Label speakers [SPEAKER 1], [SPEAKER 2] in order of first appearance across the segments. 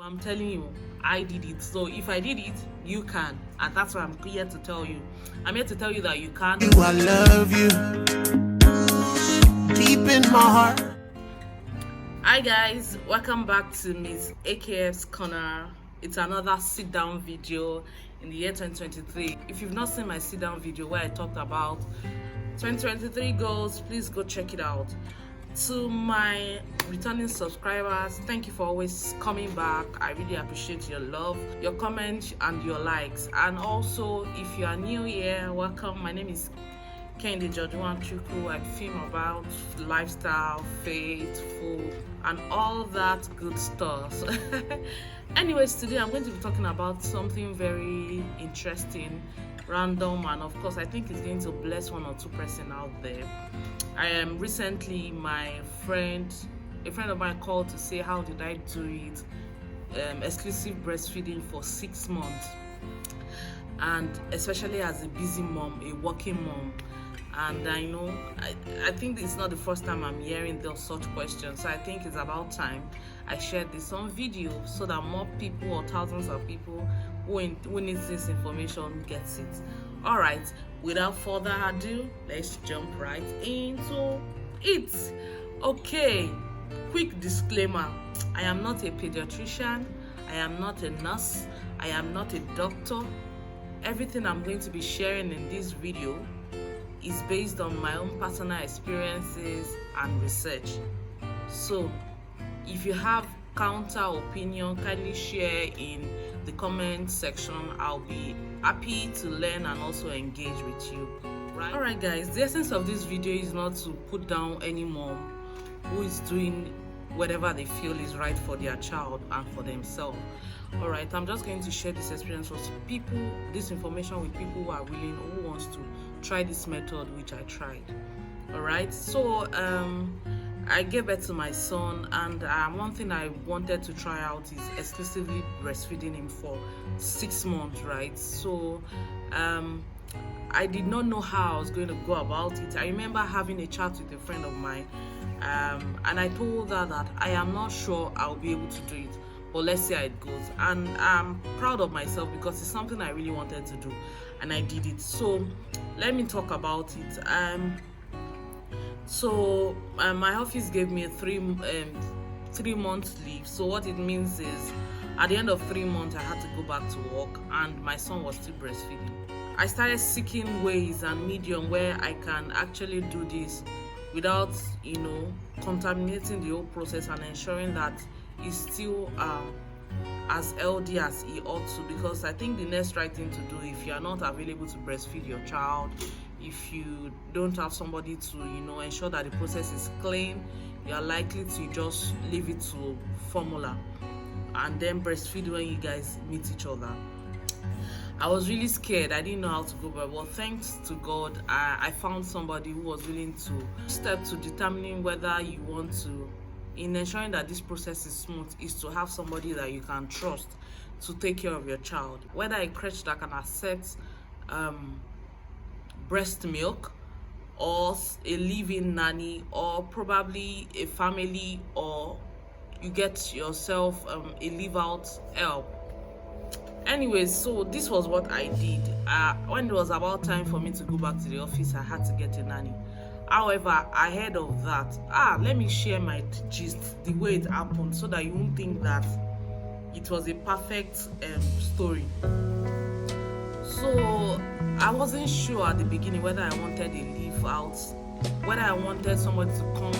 [SPEAKER 1] I'm telling you, I did it. So if I did it, you can. And that's what I'm here to tell you. I'm here to tell you that you can.
[SPEAKER 2] I love you deep in my heart.
[SPEAKER 1] Hi guys, welcome back to Miss AKF's Corner. It's another sit down video in the year 2023. If you've not seen my sit down video where I talked about 2023 goals, please go check it out. To my returning subscribers, thank you for always coming back. I really appreciate your love, your comments and your likes. And also, if you are new here, welcome. My name is Kendi Chuku. I film about lifestyle, faith, food, and all that good stuff. Anyways, today I'm going to be talking about something very interesting, random, and of course I think it's going to bless one or two person out there. I am recently, a friend of mine called to say how did I do it, exclusive breastfeeding for 6 months, and especially as a busy mom, a working mom. And I know, I think it's not the first time I'm hearing those such questions. So I think it's about time I shared this on video so that more people or thousands of people who need this information gets it. All right, without further ado, let's jump right into it. Okay, quick disclaimer. I am not a pediatrician. I am not a nurse. I am not a doctor. Everything I'm going to be sharing in this video is based on my own personal experiences and research. So if you have counter opinion, kindly share in the comment section. I'll be happy to learn and also engage with you. All right guys, the essence of this video is not to put down any mom who is doing whatever they feel is right for their child and for themselves. All right, I'm just going to share this experience with people, this information with people who are willing, who wants to try this method which I tried. All right, so I gave birth to my son, and one thing I wanted to try out is exclusively breastfeeding him for 6 months, right? So I did not know how I was going to go about it. I remember having a chat with a friend of mine, and I told her that I am not sure I'll be able to do it, but let's see how it goes. And I'm proud of myself because it's something I really wanted to do, and I did it. So let me talk about it. My office gave me a 3-month leave. So what it means is at the end of 3 months I had to go back to work, and my son was still breastfeeding. I started seeking ways and medium where I can actually do this without contaminating the whole process and ensuring that it's still as healthy as he ought to. Because I think the next right thing to do, if you are not available to breastfeed your child, if you don't have somebody to ensure that the process is clean, you are likely to just leave it to formula and then breastfeed when you guys meet each other. I was really scared. I didn't know how to go, but thanks to God, I found somebody who was willing to step to determining whether you want to, in ensuring that this process is smooth, is to have somebody that you can trust to take care of your child. Whether a crèche that can accept breast milk, or a live-in nanny, or probably a family, or you get yourself a live-out help. Anyways, so this was what I did. When it was about time for me to go back to the office, I had to get a nanny. However, ahead of that, let me share my gist, the way it happened, so that you won't think that it was a perfect story. So I wasn't sure at the beginning whether I wanted a leave out, whether I wanted somebody to come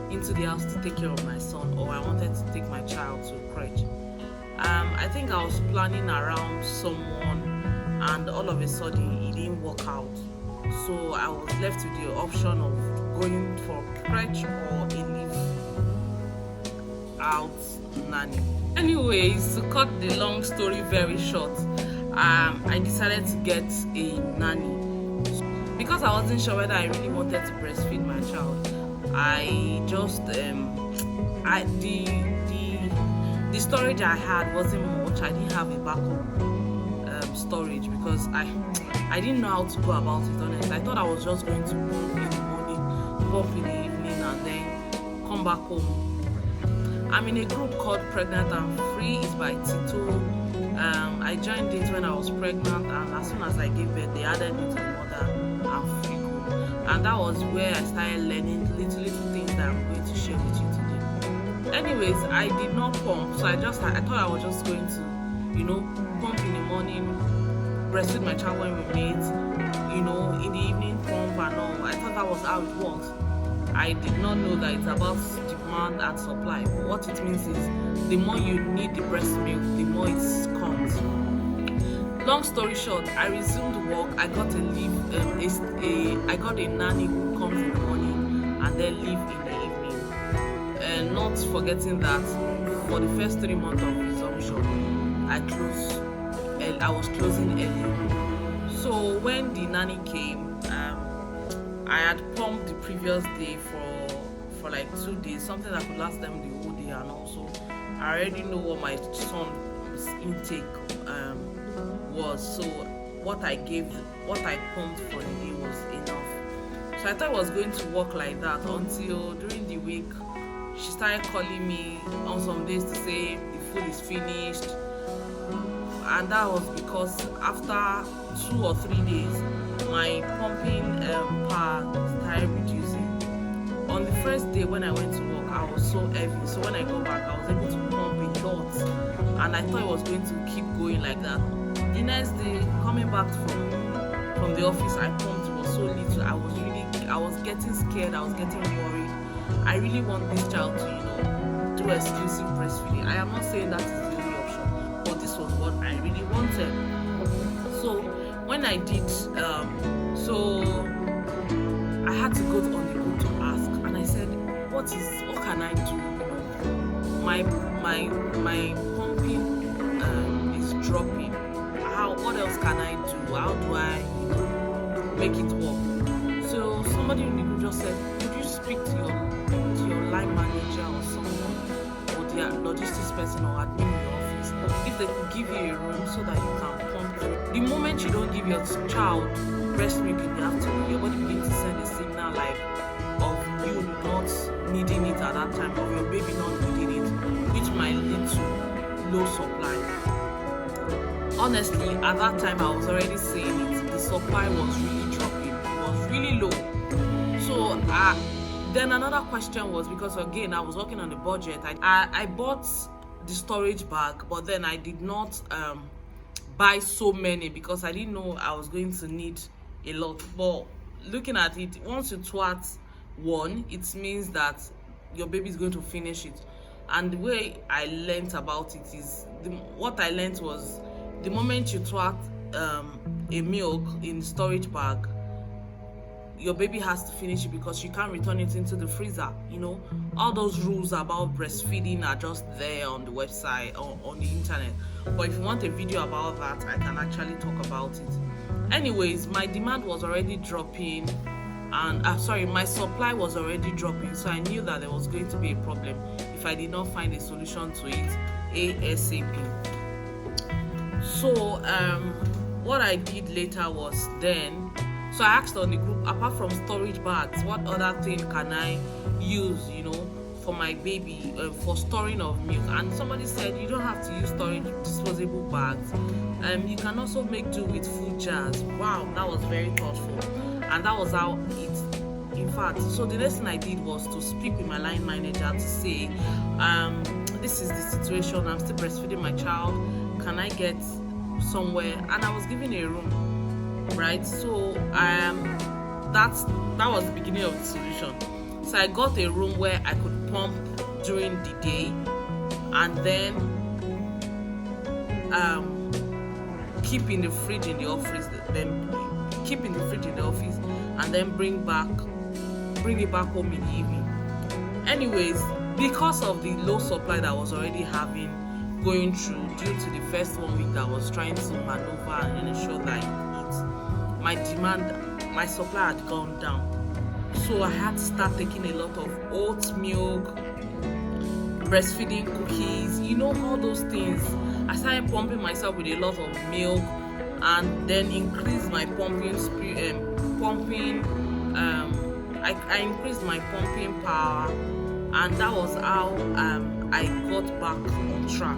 [SPEAKER 1] into the house to take care of my son, or I wanted to take my child to a crèche. I think I was planning around someone, and all of a sudden it didn't work out. So I was left with the option of going for crèche or a leave out nanny. Anyways, to cut the long story very short, I decided to get a nanny because I wasn't sure whether I really wanted to breastfeed my child. I just the storage I had wasn't much. I didn't have a backup storage because I didn't know how to go about it, honestly. I thought I was just going to pump in the morning, pump in the evening, and then come back home I'm in a group called Pregnant and Free. It's by Tito. I joined it when I was pregnant, and as soon as I gave birth, they added me to the Mother and Free group. And that was where I started learning little things that I'm going to share with you today. Anyways, I did not pump, so I thought I was just going to, pump in the morning, breastfeed my child when we meet, in the evening pump and all. I thought that was how it works. I did not know that it's about demand and supply. But what it means is the more you need the breast milk, the more it comes. Long story short, I resumed work. I got I got a nanny who comes in the morning and then leave in the evening. And not forgetting that for the first 3 months of resumption, I was closing early. So when the nanny came, I had pumped the previous day for like 2 days, something that could last them the whole day, and also I already know what my son's intake was. So what I pumped for the day was enough. So I thought I was going to work like that until during the week she started calling me on some days to say the food is finished, and that was because after 2 or 3 days my pumping power started reducing. On the first day when I went to work, I was so heavy, so when I got back I was able to pump a lot, and I thought it was going to keep going like that. The next day, coming back from the office, I pumped. It was so little. I was getting scared, I was getting worried. I really want this child to do exclusive breastfeeding. I am not saying that is the only option, but this was what I really wanted. So when I did, I had to go on the group to ask, and I said, what can I do? My pumping is dropping. What else can I do? How do I make it work? So somebody in the group just said, could you speak to your line manager or someone, or their logistics person or admin in your office, if they could give you a room so that you can pump through. The moment you don't give your child breast milk in the afternoon, your body begins to send a signal like of you not needing it at that time, of your baby not needing it, which might lead to low supply. Honestly, at that time I was already saying it, the supply was really dropping, it was really low. So then another question was, because again I was working on the budget, I bought the storage bag, but then I did not buy so many because I didn't know I was going to need a lot. But looking at it, once you twat one, it means that your baby is going to finish it. And the way I learned about it is, what I learned was, the moment you twat a milk in storage bag, your baby has to finish it because you can't return it into the freezer. All those rules about breastfeeding are just there on the website or on the internet. But if you want a video about that, I can actually talk about it. Anyways, my demand was already dropping, and my supply was already dropping, so I knew that there was going to be a problem if I did not find a solution to it ASAP. So what I did later was so I asked on the group, apart from storage bags, what other thing can I use, for my baby, for storing of milk? And somebody said you don't have to use storage disposable bags. You can also make do with food jars. Wow, that was very thoughtful, and that was how it. In fact, so the next thing I did was to speak with my line manager to say, this is the situation. I'm still breastfeeding my child. Can I get somewhere? And I was given a room, right? So that was the beginning of the solution. So I got a room where I could pump during the day, and then keep in the fridge in the office, and then bring it back home in the evening. Anyways, because of the low supply that I was already going through due to the first 1 week that I was trying to maneuver and ensure that I eat, my supply had gone down. So I had to start taking a lot of oat milk, breastfeeding cookies, all those things. I started pumping myself with a lot of milk, and then increased my pumping I increased my pumping power, and that was how I got back on track.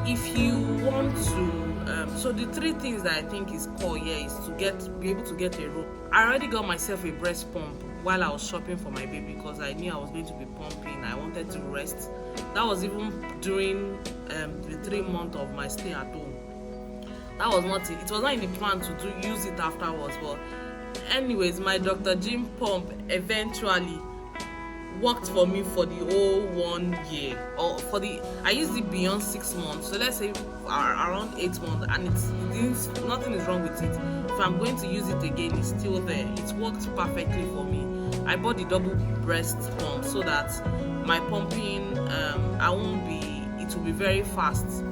[SPEAKER 1] If you want to, so the three things that I think is core here is to be able to get a room. I already got myself a breast pump while I was shopping for my baby because I knew I was going to be pumping. I wanted to rest. That was even during the 3 months of my stay at home. That was not it. It was not in the plan to use it afterwards. But anyways, my Dr. Jim pump eventually worked for me for the whole 1 year, or I used it beyond 6 months. So let's say around 8 months, and nothing is wrong with it. If I'm going to use it again, it's still there. It worked perfectly for me. I bought the double breast pump so that my pumping, it will be very fast.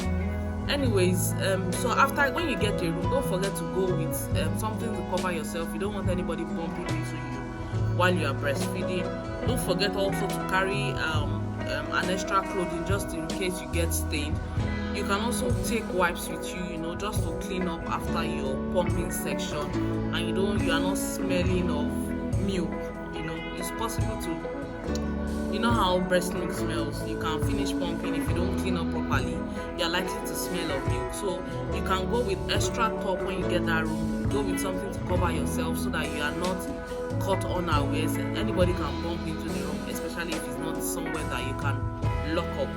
[SPEAKER 1] Anyways, so after, when you get a room, don't forget to go with something to cover yourself. You don't want anybody bumping into you while you are breastfeeding. Don't forget also to carry an extra clothing just in case you get stained. You can also take wipes with you, just to clean up after your pumping section, and you are not smelling of milk. It's possible to, how breast milk smells. You can finish pumping, if you don't clean up properly, you're likely to smell of milk. So you can go with extra top when you get that room. Go with something to cover yourself so that you are not caught unawares. Anybody can bump into the room, especially if it's not somewhere that you can lock up.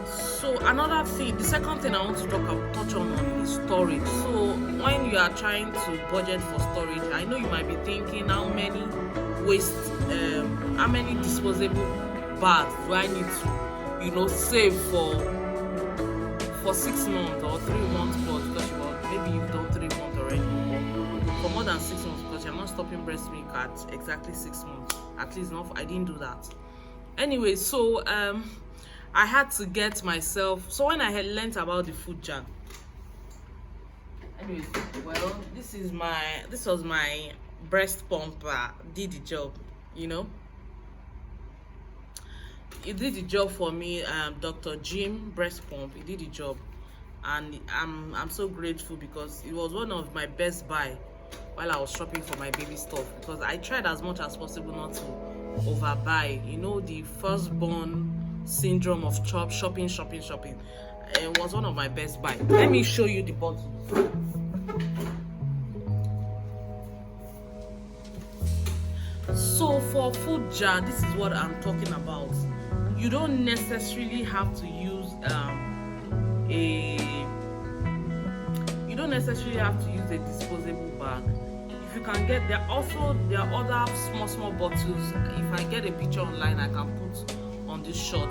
[SPEAKER 1] So another thing, the second thing I want to touch on is storage. So when you are trying to budget for storage, I know you might be thinking, how many disposable bags do I need to save for 6 months or 3 months plus, because maybe you've done 3 months already, for more than 6 months, because you're not stopping breast milk at exactly 6 months. At least not, I didn't do that. Anyway, so I had to get myself, so when I had learnt about the food jar, anyways, well, this was my breast pump, did the job. It did the job for me. Dr. Jim breast pump, it did the job, and I'm so grateful because it was one of my best buy while I was shopping for my baby stuff, because I tried as much as possible not to overbuy. The firstborn syndrome of shopping. It was one of my best buy. Let me show you the bottles. So for food jar, this is what I'm talking about. You don't necessarily have to use a disposable bag. If you can get, there are other small bottles. If I get a picture online, I can put on this shot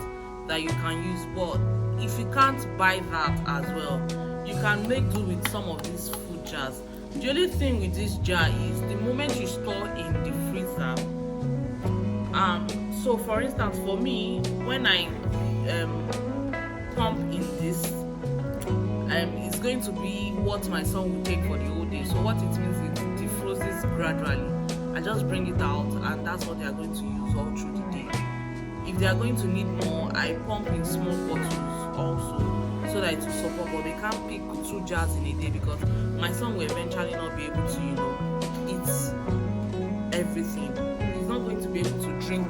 [SPEAKER 1] that you can use. But if you can't buy that as well, you can make do with some of these food jars. The only thing with this jar is the moment you store in the freezer. So for instance, for me, when I pump in this, it's going to be what my son will take for the whole day. So what it means is it defroses gradually. I just bring it out, and that's what they are going to use all through the day. If they are going to need more, I pump in small bottles also, so that it will support. But they can't pick 2 jars in a day, because my son will eventually not be able to, eat everything. He's not going to be able to drink.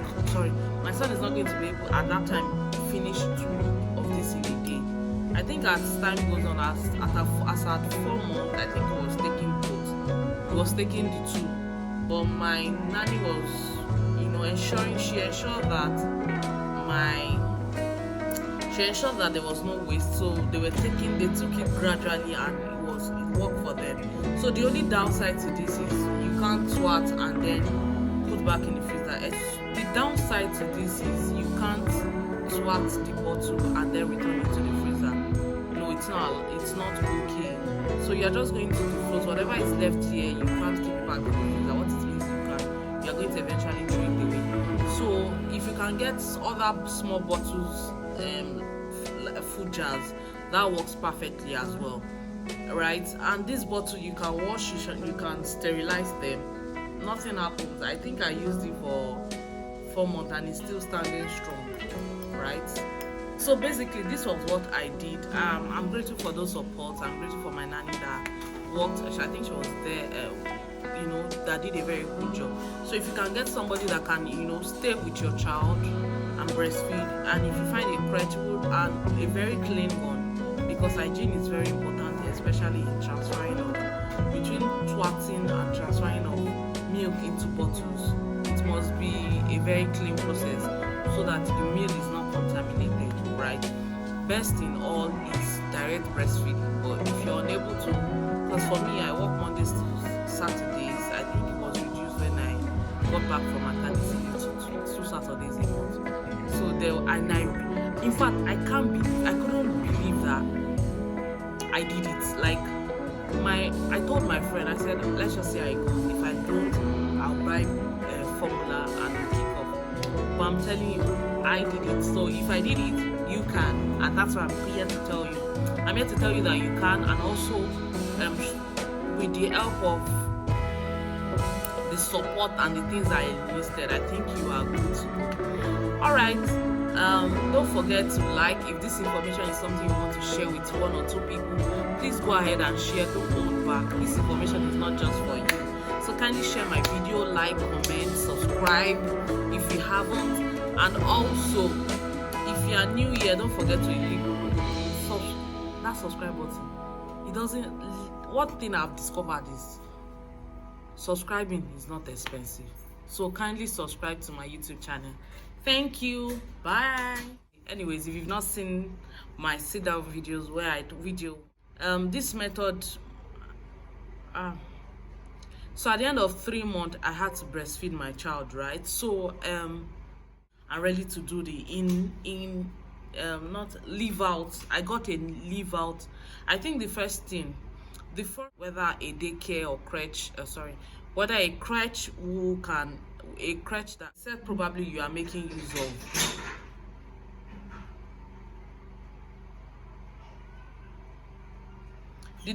[SPEAKER 1] My son is not going to be able at that time finish 2 of this in a day. I think as time goes on, as at 4 months, I think he was taking both. He was taking the 2, but my nanny was, she ensured that there was no waste. So they took it gradually, and it worked for them. So the only downside to this is you can't swat and then put back in the freezer. The downside to this is you can't swat the bottle and then return it to the freezer. No, it's not okay. So you're just going to defrost whatever is left here. You can't keep it back in the freezer. What it means, you're going to eventually throw it away. So if you can get other small bottles, food jars, that works perfectly as well, right? And this bottle, you can wash, you can sterilize them, nothing happens. I think I used it for 4 months and it's still standing strong, right? So basically, this was what I did. I'm grateful for those supports. I'm grateful for my nanny that worked. I think she was there that did a very good job. So if you can get somebody that can stay with your child and breastfeed, and if you find a credible and a very clean one, because hygiene is very important, especially in transferring of between twatting and transferring of milk into bottles. It must be a very clean process so that the milk is not contaminated, right? Best in all is direct breastfeeding, but if you're unable to, because for me, I work Mondays to Saturdays. I think it was reduced when I got back from maternity leave to 2 Saturdays a month. So in fact, I couldn't believe that I did it. Like I told my friend, I said, let's just see how it goes. If I don't, I'll buy formula and kick off. But I'm telling you, I did it. So if I did it, you can, and that's what I'm here to tell you. I'm here to tell you that you can, and also with the help of the support and the things I listed, I think you are good to go. All right. Don't forget to like. If this information is something you want to share with 1 or 2 people, please go ahead and share. Don't hold back. This information is not just for you. So kindly share my video, like, comment, subscribe if you haven't, and also if you are new here, don't forget to click that subscribe button. It doesn't. One thing I've discovered is subscribing is not expensive. So kindly subscribe to my YouTube channel. Thank you. Bye. Anyways, if you've not seen my sit down videos where I video this method, so at the end of 3 months I had to breastfeed my child, right? So I'm ready to do the not leave out. I got a leave out. I think the first whether a daycare or crèche, whether a crèche that said probably you are making use of. The